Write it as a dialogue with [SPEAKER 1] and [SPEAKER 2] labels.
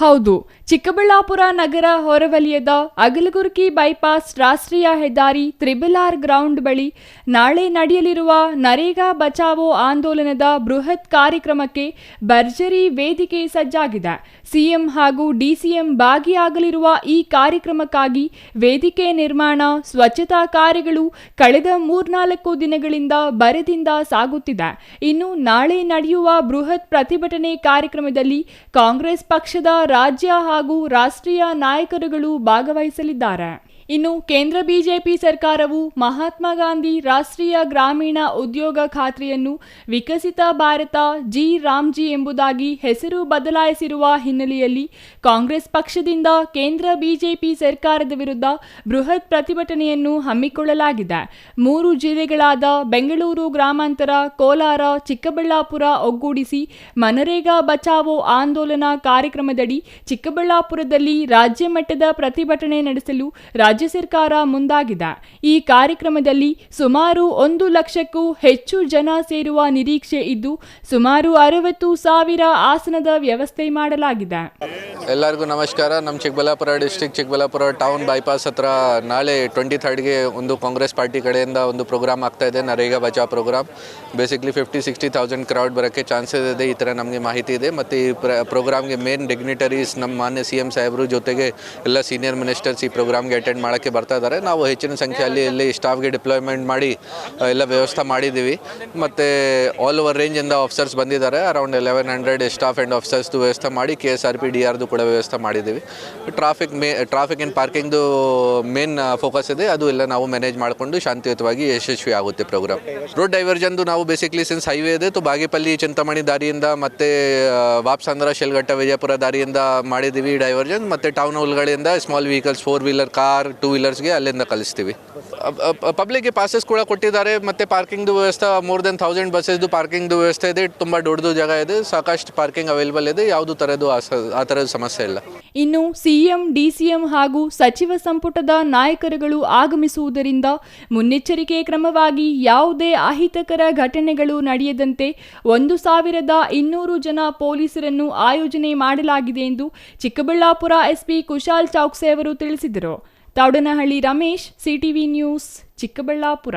[SPEAKER 1] ಹೌದು, ಚಿಕ್ಕಬಳ್ಳಾಪುರ ನಗರ ಹೊರವಲಯದ ಅಗಲಗುರ್ಕಿ ಬೈಪಾಸ್ ರಾಷ್ಟ್ರೀಯ ಹೆದ್ದಾರಿ ತ್ರಿಬಲ್-ಆರ್ ಗ್ರೌಂಡ್ ಬಳಿ ನಾಳೆ ನಡೆಯಲಿರುವ ನರೇಗಾ ಬಚಾವೋ ಆಂದೋಲನದ ಬೃಹತ್ ಕಾರ್ಯಕ್ರಮಕ್ಕೆ ಭರ್ಜರಿ ವೇದಿಕೆ ಸಜ್ಜಾಗಿದೆ. ಸಿಎಂ ಹಾಗೂ ಡಿಸಿಎಂ ಭಾಗಿಯಾಗಲಿರುವ ಈ ಕಾರ್ಯಕ್ರಮಕ್ಕಾಗಿ ವೇದಿಕೆ ನಿರ್ಮಾಣ, ಸ್ವಚ್ಛತಾ ಕಾರ್ಯಗಳು ಕಳೆದ 3-4 ದಿನಗಳಿಂದ ಭರದಿಂದ ಸಾಗುತ್ತಿದೆ. ಇನ್ನು ನಾಳೆ ನಡೆಯುವ ಬೃಹತ್ ಪ್ರತಿಭಟನೆ ಕಾರ್ಯಕ್ರಮದಲ್ಲಿ ಕಾಂಗ್ರೆಸ್ ಪಕ್ಷದ ರಾಜ್ಯ ಹಾಗೂ ರಾಷ್ಟ್ರೀಯ ನಾಯಕರುಗಳು ಭಾಗವಹಿಸಲಿದ್ದಾರೆ. ಇನ್ನು ಕೇಂದ್ರ ಬಿಜೆಪಿ ಸರ್ಕಾರವು ಮಹಾತ್ಮ ಗಾಂಧಿ ರಾಷ್ಟ್ರೀಯ ಗ್ರಾಮೀಣ ಉದ್ಯೋಗ ಖಾತ್ರಿಯನ್ನು ವಿಕಸಿತ ಭಾರತ ಜಿ ರಾಮ್ಜಿ ಎಂಬುದಾಗಿ ಹೆಸರು ಬದಲಾಯಿಸಿರುವ ಹಿನ್ನೆಲೆಯಲ್ಲಿ ಕಾಂಗ್ರೆಸ್ ಪಕ್ಷದಿಂದ ಕೇಂದ್ರ ಬಿಜೆಪಿ ಸರ್ಕಾರದ ವಿರುದ್ಧ ಬೃಹತ್ ಪ್ರತಿಭಟನೆಯನ್ನು ಹಮ್ಮಿಕೊಳ್ಳಲಾಗಿದೆ. 3 ಜಿಲ್ಲೆಗಳಾದ ಬೆಂಗಳೂರು ಗ್ರಾಮಾಂತರ, ಕೋಲಾರ, ಚಿಕ್ಕಬಳ್ಳಾಪುರ ಒಗ್ಗೂಡಿಸಿ ಮನರೇಗಾ ಬಚಾವೋ ಆಂದೋಲನ ಕಾರ್ಯಕ್ರಮದಡಿ ಚಿಕ್ಕಬಳ್ಳಾಪುರದಲ್ಲಿ ರಾಜ್ಯ ಮಟ್ಟದ ಪ್ರತಿಭಟನೆ ನಡೆಸಲು ರಾಜ್ಯ ಸರ್ಕಾರ ಮುಂದಾಗಿದೆ. ಈ ಕಾರ್ಯಕ್ರಮದಲ್ಲಿ ಸುಮಾರು 1 ಲಕ್ಷಕ್ಕೂ ಹೆಚ್ಚು ಜನ ಸೇರುವ ನಿರೀಕ್ಷೆ ಇದ್ದು ಸುಮಾರು 60,000 ಆಸನದ ವ್ಯವಸ್ಥೆ ಮಾಡಲಾಗಿದೆ.
[SPEAKER 2] ಎಲ್ಲರಿಗೂ ನಮಸ್ಕಾರ. ನಮ್ಮ Chikkaballapur district Chikkaballapur town bypass ಹತ್ರ ನಾಳೆ 23rd ಒಂದು ಕಾಂಗ್ರೆಸ್ ಪಾರ್ಟಿ ಕಡೆಯಿಂದ ಒಂದು ಪ್ರೋಗ್ರಾಮ್ ಆಗ್ತಾ ಇದೆ, ನರೇಗಾ ಬಚಾವ್ ಪ್ರೋಗ್ರಾಮ್. ಬೇಸಿಕ್ಲಿ 50,000-60,000 ಕ್ರೌಡ್ ಬರೋಕ್ಕೆ ಚಾನ್ಸಸ್ ಇದೆ, ಈ ಥರ ನಮಗೆ ಮಾಹಿತಿ ಇದೆ. ಮತ್ತು ಈ ಪ್ರೋಗ್ರಾಮ್ಗೆ ಮೇನ್ ಡಿಗ್ನಿಟರೀಸ್ ನಮ್ಮ ಮಾನ್ಯ CM ಸಾಹೇಬರು ಜೊತೆಗೆ ಎಲ್ಲ ಸೀನಿಯರ್ ಮಿನಿಸ್ಟರ್ಸ್ ಈ ಪ್ರೋಗ್ರಾಮ್ಗೆ ಅಟೆಂಡ್ ಮಾಡೋಕ್ಕೆ ಬರ್ತಾ ಇದ್ದಾರೆ. ನಾವು ಹೆಚ್ಚಿನ ಸಂಖ್ಯೆಯಲ್ಲಿ ಇಲ್ಲಿ ಸ್ಟಾಫ್ಗೆ ಡಿಪ್ಲಾಯ್ಮೆಂಟ್ ಮಾಡಿ ಎಲ್ಲ ವ್ಯವಸ್ಥೆ ಮಾಡಿದ್ದೀವಿ. ಮತ್ತು ಆಲ್ ಓವರ್ ರೇಂಜಿಂದ ಆಫೀಸರ್ಸ್ ಬಂದಿದ್ದಾರೆ. ಅರೌಂಡ್ 1100 ಸ್ಟಾಫ್ ಆ್ಯಂಡ್ ಆಫೀಸರ್ಸ್ದು ವ್ಯವಸ್ಥೆ ಮಾಡಿ KSRP DRದು ಕೂಡ ವ್ಯವಸ್ಥೆ ಮಾಡಿದ್ದೀವಿ. ಟ್ರಾಫಿಕ್ ಆ್ಯಂಡ್ ಪಾರ್ಕಿಂಗ್ದು ಮೇನ್ ಫೋಕಸ್ ಇದೆ, ಅದು ಎಲ್ಲ ನಾವು ಮ್ಯಾನೇಜ್ ಮಾಡಿಕೊಂಡು ಶಾಂತಿಯುತವಾಗಿ ಯಶಸ್ವಿ ಆಗುತ್ತೆ ಪ್ರೋಗ್ರಾಮ್. ರೋಡ್ ಡೈವರ್ಜನ್ದು ನಾವು ಬೇಸಿಕ್ಲಿ ಸಿನ್ಸ್ ಹೈವೇ ಇದೆ ಬಾಗೇಪಲ್ಲಿ ಚಿಂತಾಮಣಿ ದಾರಿಯಿಂದ ಮತ್ತು ವಾಪ್ಸಂದ್ರ ಶೆಲ್ಘಟ್ಟ ವಿಜಯಪುರ ದಾರಿಯಿಂದ ಮಾಡಿದ್ದೀವಿ ಡೈವರ್ಜನ್. ಮತ್ತು ಟೌನ್ ಒಳಗಡೆಯಿಂದ ಸ್ಮಾಲ್ ವೆಹಿಕಲ್ಸ್ 4-ವೀಲರ್, ಕಾರ್, 2-ವೀಲರ್ಸ್ಗೆ ಅಲ್ಲಿಂದ ಕಳಿಸ್ತೀವಿ. ಪಬ್ಲಿಕ್ಗೆ ಪಾಸಸ್ ಕೂಡ ಕೊಟ್ಟಿದ್ದಾರೆ. ಮತ್ತು ಪಾರ್ಕಿಂಗ್ದು ವ್ಯವಸ್ಥೆ ಮೋರ್ ದೆನ್ 1000 ಬಸ್ಸಸ್ದು ಪಾರ್ಕಿಂಗ್ದು ವ್ಯವಸ್ಥೆ ಇದೆ. ತುಂಬ ದೊಡ್ಡದು ಜಾಗ ಇದೆ, ಸಾಕಷ್ಟು ಪಾರ್ಕಿಂಗ್ ಅವೈಲೇಬಲ್ ಇದೆ, ಯಾವುದು ಥರದ್ದು ಆ ಥರದ ಸಮಸ್ಯೆ ಇಲ್ಲ.
[SPEAKER 1] ಇನ್ನು ಸಿಎಂ, ಡಿಸಿಎಂ ಹಾಗೂ ಸಚಿವ ಸಂಪುಟದ ನಾಯಕರುಗಳು ಆಗಮಿಸುವುದರಿಂದ ಮುನ್ನೆಚ್ಚರಿಕೆ ಕ್ರಮವಾಗಿ ಯಾವುದೇ ಅಹಿತಕರ ಘಟನೆಗಳು ನಡೆಯದಂತೆ 1,200 ಜನ ಪೊಲೀಸರನ್ನು ಆಯೋಜನೆ ಮಾಡಲಾಗಿದೆ ಎಂದು ಚಿಕ್ಕಬಳ್ಳಾಪುರ ಎಸ್ಪಿ ಕುಶಾಲ್ ಚೌಕ್ಸೆ ಅವರು ತಿಳಿಸಿದರು. Thoudanahalli Ramesh, CTV news, Chikkaballapur.